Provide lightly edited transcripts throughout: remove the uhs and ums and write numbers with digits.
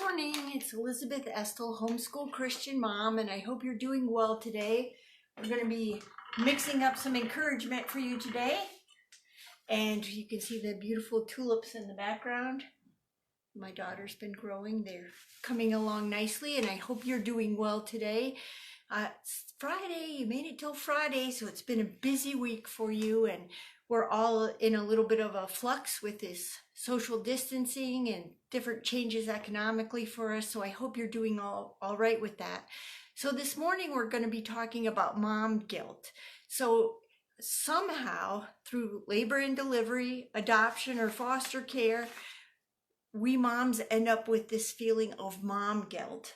morning, it's Elizabeth Estel, Homeschool Christian Mom, and I hope you're doing well today. We're going to be mixing up some encouragement for you today. And you can see the beautiful tulips in the background. My daughter's been growing. They're coming along nicely, and I hope you're doing well today. It's Friday, you made it till Friday, so it's been a busy week for you, and we're all in a little bit of a flux with this social distancing and different changes economically for us, so I hope you're doing all right with that. So this morning we're going to be talking about mom guilt. So somehow through labor and delivery, adoption, or foster care, we moms end up with this feeling of mom guilt.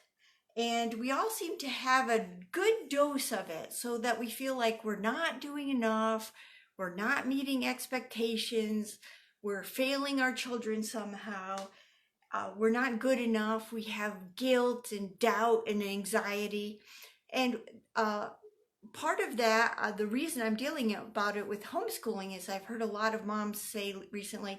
And we all seem to have a good dose of it so that we feel like we're not doing enough, we're not meeting expectations, we're failing our children somehow, we're not good enough, we have guilt and doubt and anxiety. And part of that, the reason I'm dealing about it with homeschooling is I've heard a lot of moms say recently,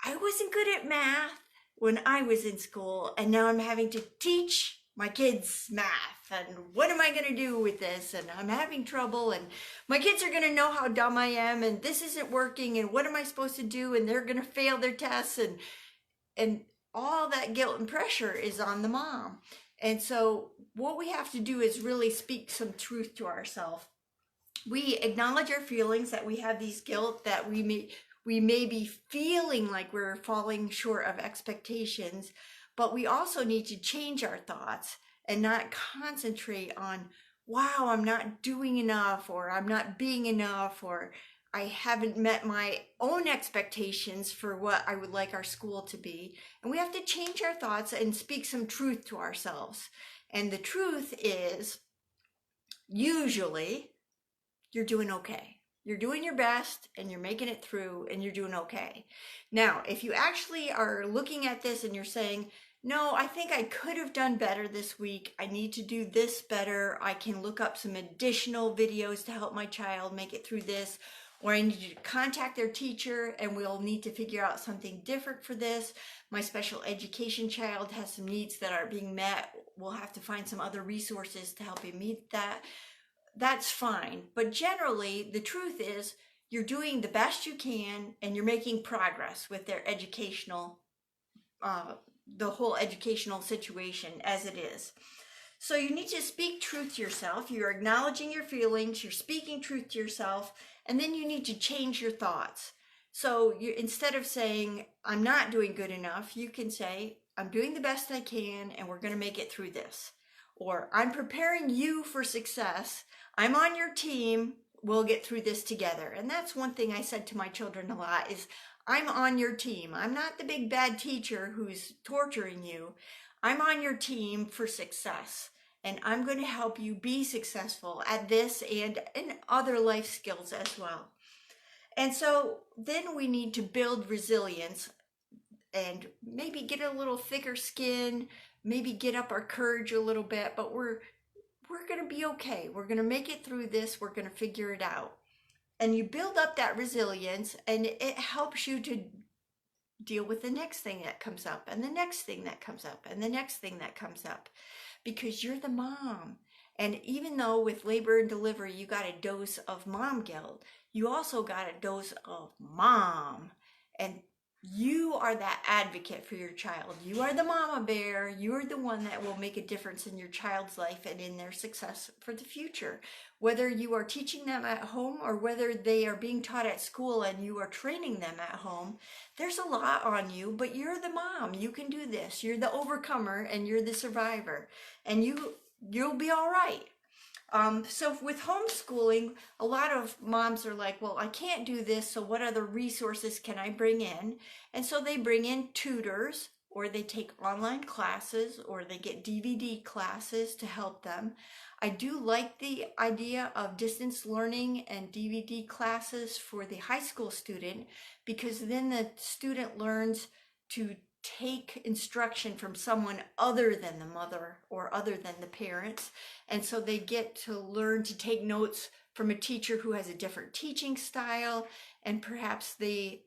I wasn't good at math when I was in school, and now I'm having to teach my kids math, and what am I going to do with this, and I'm having trouble, and my kids are going to know how dumb I am, and this isn't working, and what am I supposed to do, and they're going to fail their tests, and all that guilt and pressure is on the mom. And so what we have to do is really speak some truth to ourselves. We acknowledge our feelings that we have these guilt, that we may be feeling like we're falling short of expectations, but we also need to change our thoughts and not concentrate on, wow, I'm not doing enough, or I'm not being enough, or I haven't met my own expectations for what I would like our school to be. And we have to change our thoughts and speak some truth to ourselves. And the truth is, usually, you're doing okay. You're doing your best, and you're making it through, and you're doing okay. Now, if you actually are looking at this and you're saying, no, I think I could have done better this week, I need to do this better, I can look up some additional videos to help my child make it through this, or I need to contact their teacher and we'll need to figure out something different for this. My special education child has some needs that aren't being met. We'll have to find some other resources to help him meet that. That's fine. But generally, the truth is you're doing the best you can and you're making progress with their educational, the whole educational situation as it is. So you need to speak truth to yourself. You're acknowledging your feelings, you're speaking truth to yourself, and then you need to change your thoughts. So instead of saying, I'm not doing good enough, you can say, I'm doing the best I can and we're going to make it through this. Or I'm preparing you for success. I'm on your team. We'll get through this together. And that's one thing I said to my children a lot is, I'm on your team. I'm not the big bad teacher who's torturing you. I'm on your team for success. And I'm going to help you be successful at this and in other life skills as well. And so then we need to build resilience and maybe get a little thicker skin, maybe get up our courage a little bit, but we're going to be okay. We're going to make it through this. We're going to figure it out. And you build up that resilience, and it helps you to deal with the next thing that comes up, and the next thing that comes up, and the next thing that comes up, because you're the mom. And even though with labor and delivery, you got a dose of mom guilt, you also got a dose of mom. And you are that advocate for your child. You are the mama bear. You're the one that will make a difference in your child's life and in their success for the future. Whether you are teaching them at home or whether they are being taught at school and you are training them at home, there's a lot on you, but you're the mom. You can do this. You're the overcomer and you're the survivor, and you'll be all right. So with homeschooling, a lot of moms are like, well, I can't do this, so what other resources can I bring in? And so they bring in tutors, or they take online classes, or they get DVD classes to help them. I do like the idea of distance learning and DVD classes for the high school student, because then the student learns to take instruction from someone other than the mother or other than the parents. And so they get to learn to take notes from a teacher who has a different teaching style, and perhaps they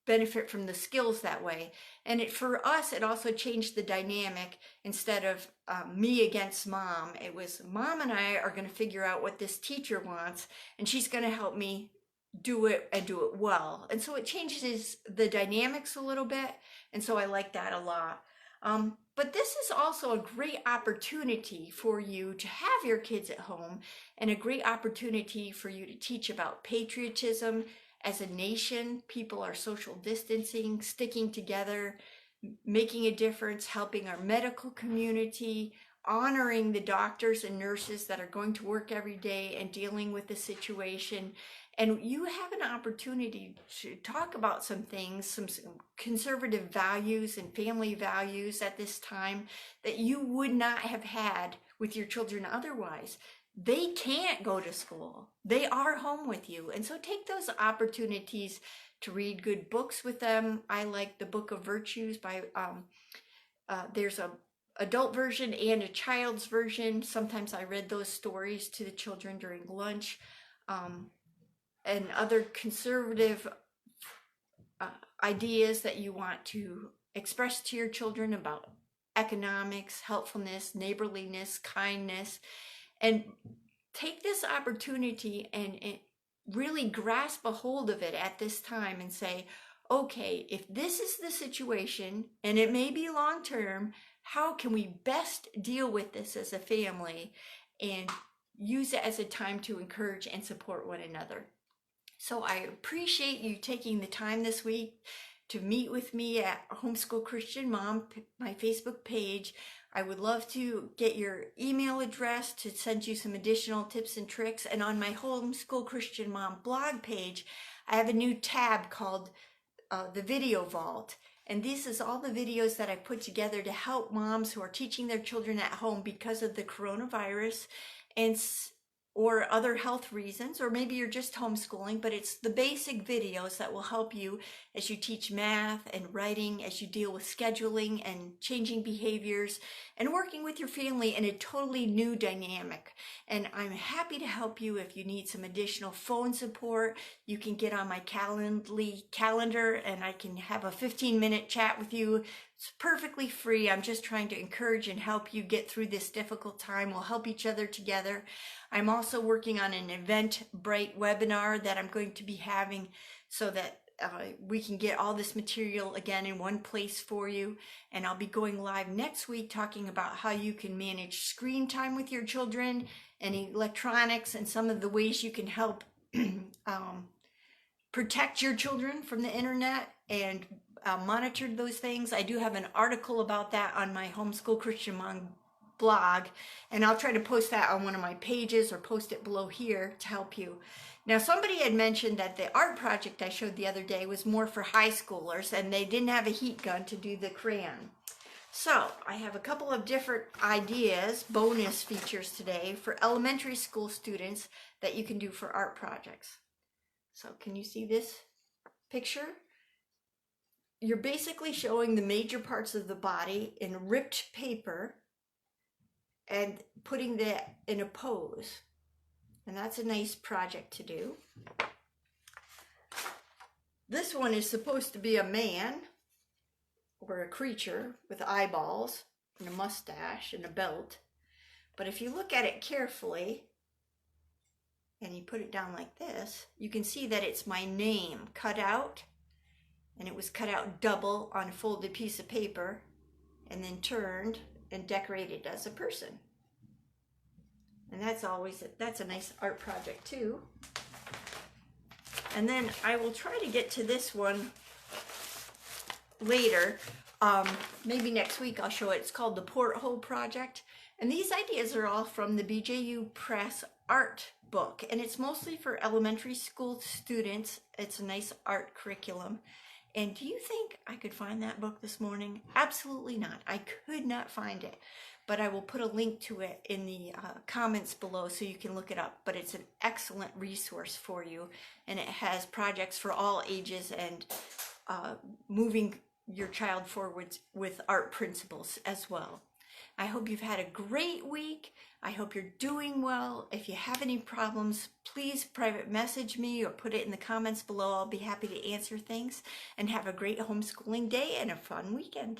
benefit from the skills that way. And for us, it also changed the dynamic. Instead of me against mom, it was mom and I are going to figure out what this teacher wants, and she's going to help me do it and do it well. And so it changes the dynamics a little bit. And so I like that a lot. But this is also a great opportunity for you to have your kids at home, and a great opportunity for you to teach about patriotism. As a nation, people are social distancing, sticking together, making a difference, helping our medical community, honoring the doctors and nurses that are going to work every day and dealing with the situation. And you have an opportunity to talk about some things, some conservative values and family values at this time that you would not have had with your children otherwise. They can't go to school. They are home with you. And so take those opportunities to read good books with them. I like the Book of Virtues by, there's a adult version and a child's version. Sometimes I read those stories to the children during lunch. And other conservative ideas that you want to express to your children about economics, helpfulness, neighborliness, kindness. And take this opportunity and really grasp a hold of it at this time and say, okay, if this is the situation, and it may be long term, how can we best deal with this as a family, and use it as a time to encourage and support one another. So I appreciate you taking the time this week to meet with me at Homeschool Christian Mom, my Facebook page. I would love to get your email address to send you some additional tips and tricks. And on my Homeschool Christian Mom blog page, I have a new tab called the Video Vault. And this is all the videos that I put together to help moms who are teaching their children at home because of the coronavirus or other health reasons, or maybe you're just homeschooling, but it's the basic videos that will help you as you teach math and writing, as you deal with scheduling and changing behaviors and working with your family in a totally new dynamic. And I'm happy to help you. If you need some additional phone support, you can get on my Calendly calendar and I can have a 15-minute chat with you. It's perfectly free. I'm just trying to encourage and help you get through this difficult time. We'll help each other together. I'm also working on an Eventbrite webinar that I'm going to be having so that we can get all this material again in one place for you. And I'll be going live next week talking about how you can manage screen time with your children and electronics, and some of the ways you can help protect your children from the internet and monitor those things. I do have an article about that on my Homeschool Christian Mom blog, and I'll try to post that on one of my pages or post it below here to help you. Now, somebody had mentioned that the art project I showed the other day was more for high schoolers, and they didn't have a heat gun to do the crayon. So I have a couple of different ideas, bonus features today for elementary school students that you can do for art projects. So can you see this picture? You're basically showing the major parts of the body in ripped paper and putting that in a pose. And that's a nice project to do. This one is supposed to be a man or a creature with eyeballs and a mustache and a belt. But if you look at it carefully and you put it down like this, you can see that it's my name cut out, and it was cut out double on a folded piece of paper and then turned and decorated as a person. And that's a nice art project too. And then I will try to get to this one later. Maybe next week I'll show it. It's called the Porthole Project. And these ideas are all from the BJU Press art book. And it's mostly for elementary school students. It's a nice art curriculum. And do you think I could find that book this morning? Absolutely not. I could not find it. But I will put a link to it in the comments below so you can look it up. But it's an excellent resource for you. And it has projects for all ages and moving your child forward with art principles as well. I hope you've had a great week. I hope you're doing well. If you have any problems, please private message me or put it in the comments below. I'll be happy to answer things. And have a great homeschooling day and a fun weekend.